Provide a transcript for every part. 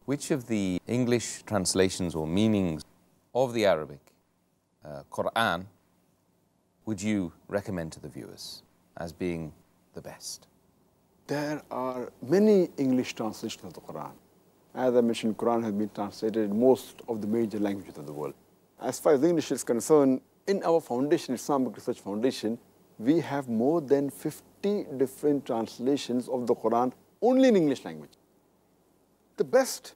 Which of the English translations or meanings of the Arabic Qur'an would you recommend to the viewers as being the best? There are many English translations of the Qur'an. As I mentioned, Qur'an has been translated in most of the major languages of the world. As far as English is concerned, in our foundation, Islamic Research Foundation, we have more than 50 different translations of the Qur'an only in English language. The best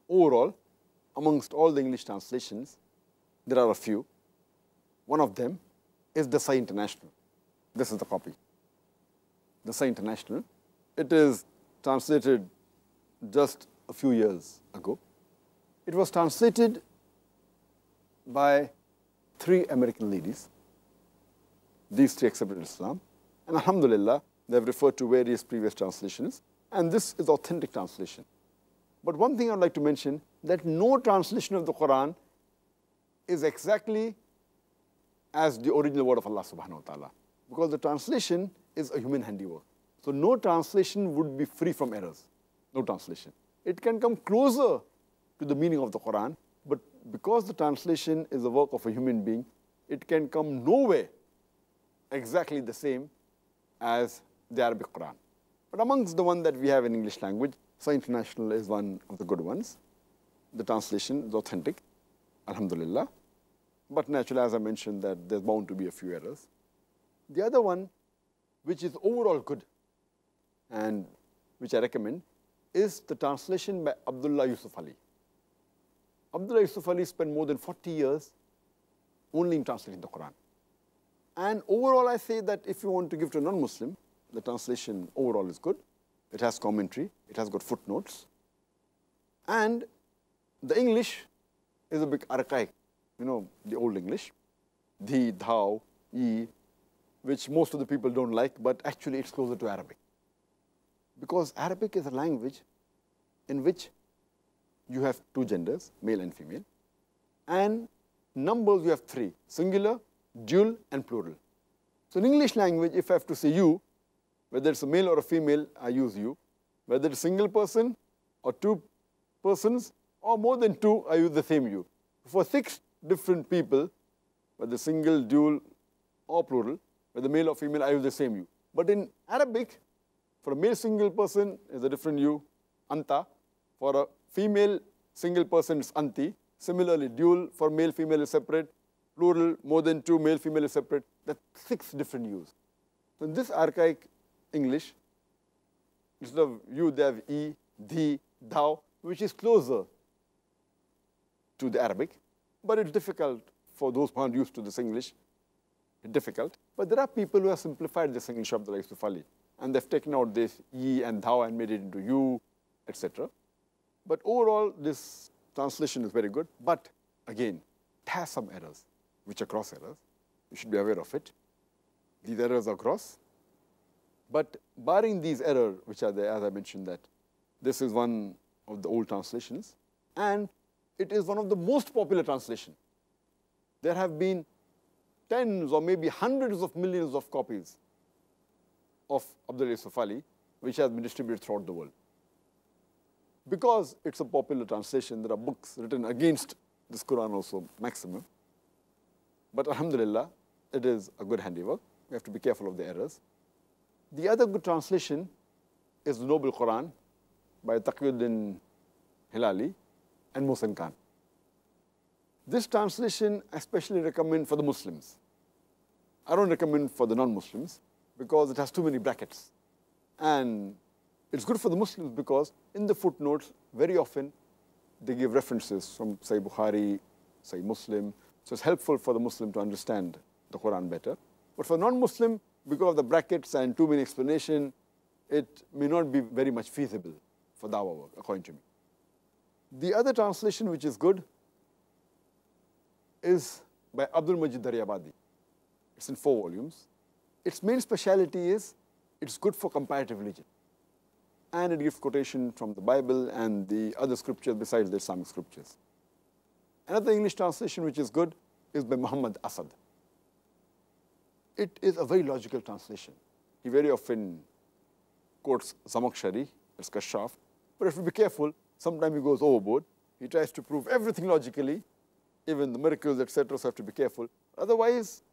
overall, amongst all the English translations, there are a few. One of them is the Sahih International. This is the copy. The Sahih International. It is translated just a few years ago. It was translated by 3 American ladies. These 3 accepted Islam. And alhamdulillah, they have referred to various previous translations. And this is authentic translation. But one thing I would like to mention, that no translation of the Qur'an is exactly as the original word of Allah subhanahu wa ta'ala. Because the translation is a human handiwork. So no translation would be free from errors. No translation. It can come closer to the meaning of the Qur'an, but because the translation is the work of a human being, it can come nowhere exactly the same as the Arabic Qur'an. But amongst the one that we have in English language, Sahih International is one of the good ones. The translation is authentic, alhamdulillah. But naturally, as I mentioned, that there's bound to be a few errors. The other one, which is overall good, and which I recommend, is the translation by Abdullah Yusuf Ali. Abdullah Yusuf Ali spent more than 40 years only in translating the Qur'an. And overall, I say that if you want to give to a non-Muslim, the translation overall is good. It has commentary, it has got footnotes. And the English is a bit archaic, you know, the old English, the, thou, ye, which most of the people don't like, but actually it's closer to Arabic. Because Arabic is a language in which you have 2 genders, male and female, and numbers you have 3, singular, dual, and plural. So in English language, if I have to say you, whether it's a male or a female, I use you. Whether it's a single person or 2 persons or more than 2, I use the same you. For 6 different people, whether single, dual, or plural, whether male or female, I use the same you. But in Arabic, for a male single person, is a different you, anta. For a female single person, it's anti. Similarly, dual for male, female is separate. Plural, more than 2, male, female is separate. That's 6 different yous. So in this archaic English, instead of you, they have e, thee, thou, which is closer to the Arabic. But it's difficult for those who aren't used to this English. It's difficult. But there are people who have simplified this English of the Yusuf Ali. And they've taken out this ye and thou and made it into you, etc. But overall, this translation is very good. But again, it has some errors, which are cross errors. You should be aware of it. These errors are cross. But barring these errors, which are there, as I mentioned, that this is one of the old translations, and it is one of the most popular translations. There have been tens or maybe hundreds of millions of copies of Abdullah Yusuf Ali, which has been distributed throughout the world. Because it's a popular translation, there are books written against this Quran also, maximum. But alhamdulillah, it is a good handiwork. We have to be careful of the errors. The other good translation is the Noble Quran by Taqiyuddin Hilali and Mohsen Khan. This translation I especially recommend for the Muslims. I don't recommend for the non-Muslims because it has too many brackets. And it's good for the Muslims because in the footnotes, very often they give references from Sahih Bukhari, Sahih Muslim. So it's helpful for the Muslim to understand the Quran better. But for non-Muslim, because of the brackets and too many explanation, it may not be very much feasible for Dawah work, according to me. The other translation which is good is by Abdul Majid Daryabadi. It's in 4 volumes. Its main speciality is it's good for comparative religion. And it gives quotation from the Bible and the other scriptures besides the Islamic scriptures. Another English translation which is good is by Muhammad Asad. It is a very logical translation. He very often quotes Zamakshari, as Kashaf, but if you be careful, sometimes he goes overboard. He tries to prove everything logically, even the miracles, etc., so have to be careful. Otherwise,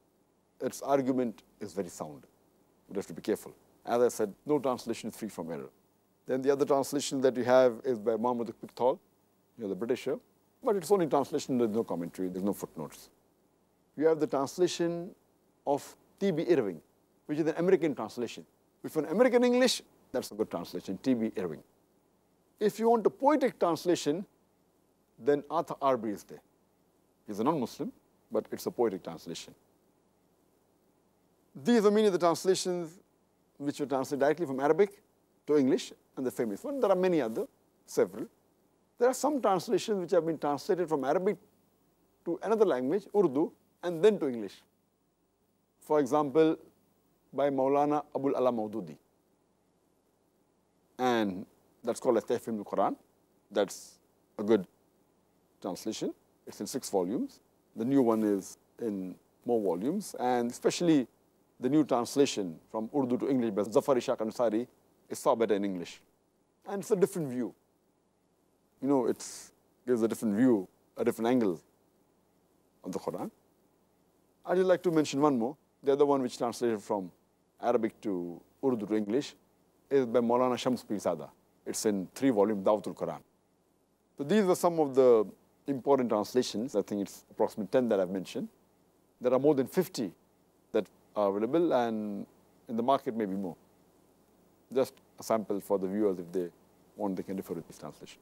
its argument is very sound. You have to be careful. As I said, no translation is free from error. Then the other translation that you have is by Mohammed Pickthall, the Britisher, but it's only translation, there's no commentary, there's no footnotes. You have the translation of T.B. Irving, which is an American translation. If an American English, that's a good translation, T.B. Irving. If you want a poetic translation, then Arthur Arby is there. He's a non-Muslim, but it's a poetic translation. These are many of the translations which were translated directly from Arabic to English, and the famous one. There are many other, several. There are some translations which have been translated from Arabic to another language, Urdu, and then to English. For example, by Maulana Abul Ala Maududi. And that's called as Tahfim al-Qur'an. That's a good translation. It's in 6 volumes. The new one is in more volumes, and especially the new translation from Urdu to English by Zafar Ishaq Ansari is far better in English. And it's a different view. It gives a different view, a different angle of the Quran. I'd just like to mention one more. The other one which translated from Arabic to Urdu to English is by Maulana Shams Pirzada. It's in 3 volumes, Dawah Quran. So these are some of the important translations. I think it's approximately 10 that I've mentioned. There are more than 50 that are available, and in the market maybe more. Just a sample for the viewers. If they want, they can refer to this translation.